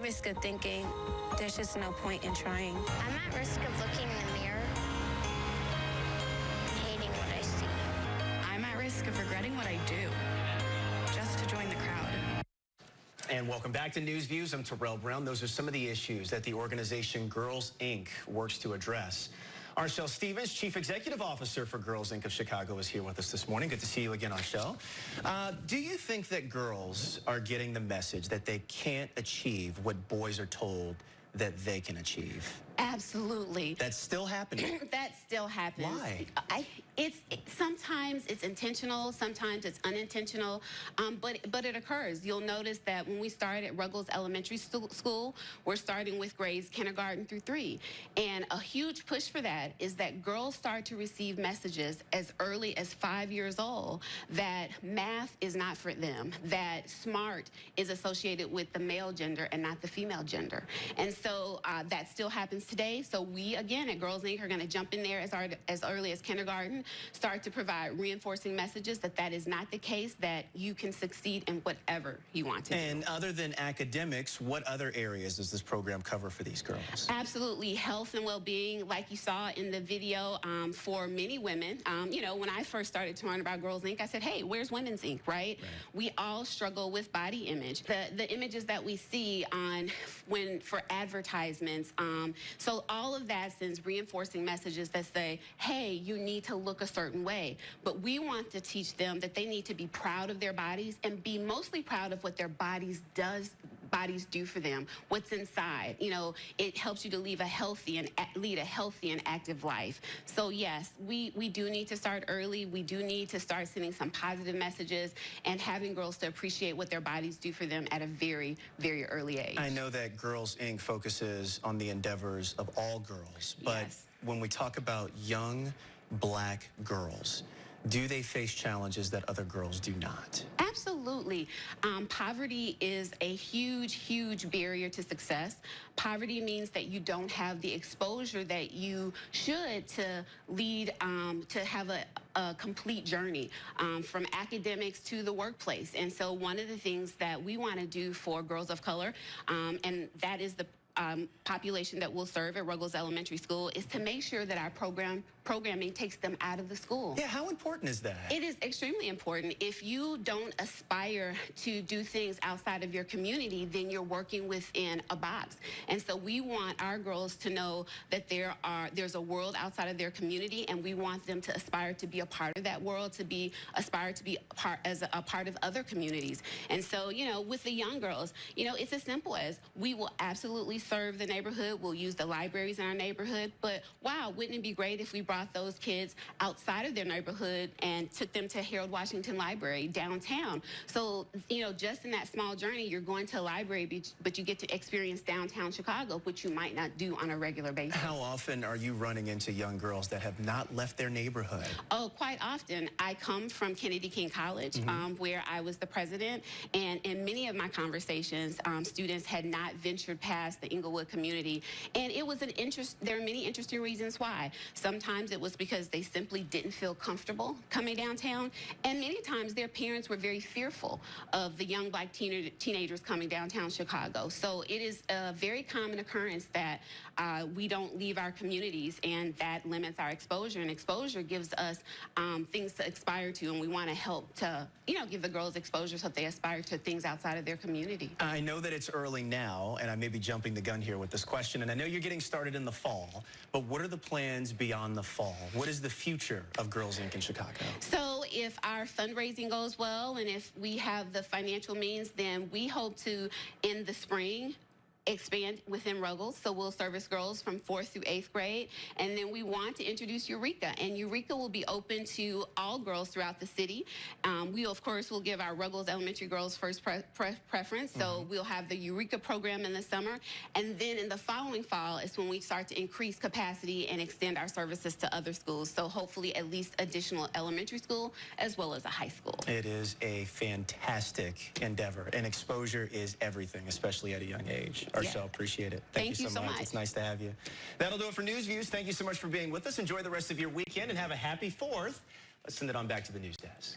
risk of thinking there's just no point in trying. I'm at risk of looking in the mirror and hating what I see. I'm at risk of regretting what I do just to join the crowd. And welcome back to News Views. I'm Terrell Brown. Those are some of the issues that the organization Girls Inc. works to address. Arshele Stevens, Chief Executive Officer for Girls Inc. of Chicago, is here with us this morning. Good to see you again, Arshele. Do you think that girls are getting the message that they can't achieve what boys are told that they can achieve? Absolutely. That's still happening. That still happens. Why? Sometimes it's intentional, sometimes it's unintentional, but it occurs. You'll notice that when we start at Ruggles Elementary School, we're starting with grades kindergarten through 3. And a huge push for that is that girls start to receive messages as early as 5 years old that math is not for them, that smart is associated with the male gender and not the female gender. And so that still happens today. So we, again, at Girls Inc. are going to jump in there as early as kindergarten, start to provide reinforcing messages that that is not the case, that you can succeed in whatever you want to. And other than academics, what other areas does this program cover for these girls? Absolutely. Health and well-being, like you saw in the video, for many women. You know, when I first started to learn about Girls Inc., I said, hey, where's Women's Inc., right? We all struggle with body image. The images that we see for advertisements. So all of that sends reinforcing messages that say, hey, you need to look a certain way. But we want to teach them that they need to be proud of their bodies and be mostly proud of what their bodies do for them, what's inside. You know, it helps you to lead a healthy and active life. So yes, we do need to start early. We do need to start sending some positive messages and having girls to appreciate what their bodies do for them at a very, very early age. I know that Girls Inc. focuses on the endeavors of all girls, but when we talk about young Black girls, do they face challenges that other girls do not? Absolutely. Poverty is a huge, huge barrier to success. Poverty means that you don't have the exposure that you should to lead, to have a complete journey from academics to the workplace. And so one of the things that we want to do for girls of color, and that is the population that we'll serve at Ruggles Elementary School, is to make sure that our programming takes them out of the school. Yeah, how important is that? It is extremely important. If you don't aspire to do things outside of your community, then you're working within a box. And so we want our girls to know that there's a world outside of their community, and we want them to aspire to be a part of that world, to aspire to be a part of other communities. And so, you know, with the young girls, you know, it's as simple as we will absolutely serve the neighborhood. We'll use the libraries in our neighborhood. But wow, wouldn't it be great if we brought those kids outside of their neighborhood and took them to Harold Washington Library downtown? So, you know, just in that small journey, you're going to a library, but you get to experience downtown Chicago, which you might not do on a regular basis. How often are you running into young girls that have not left their neighborhood? Oh, quite often. I come from Kennedy King College, where I was the president, and in many of my conversations, students had not ventured past the Inglewood community, and it was there are many interesting reasons why. Sometimes it was because they simply didn't feel comfortable coming downtown, and many times their parents were very fearful of the young Black teenagers coming downtown Chicago. So it is a very common occurrence that we don't leave our communities, and that limits our exposure, and exposure gives us things to aspire to, and we want to help to, you know, give the girls exposure so that they aspire to things outside of their community. I know that it's early now, and I may be jumping the gun here with this question, and I know you're getting started in the fall, but what are the plans beyond the fall? What is the future of Girls Inc. in Chicago? So if our fundraising goes well, and if we have the financial means, then we hope to, in the spring, expand within Ruggles, so we'll service girls from 4th through 8th grade, and then we want to introduce Eureka, and Eureka will be open to all girls throughout the city. We, of course, will give our Ruggles Elementary girls first preference, so we'll have the Eureka program in the summer, and then in the following fall is when we start to increase capacity and extend our services to other schools, so hopefully at least additional elementary school as well as a high school. It is a fantastic endeavor, and exposure is everything, especially at a young age. Arshele, appreciate it. Thank you so much. It's nice to have you. That'll do it for News Views. Thank you so much for being with us. Enjoy the rest of your weekend and have a happy 4th. Let's send it on back to the news desk.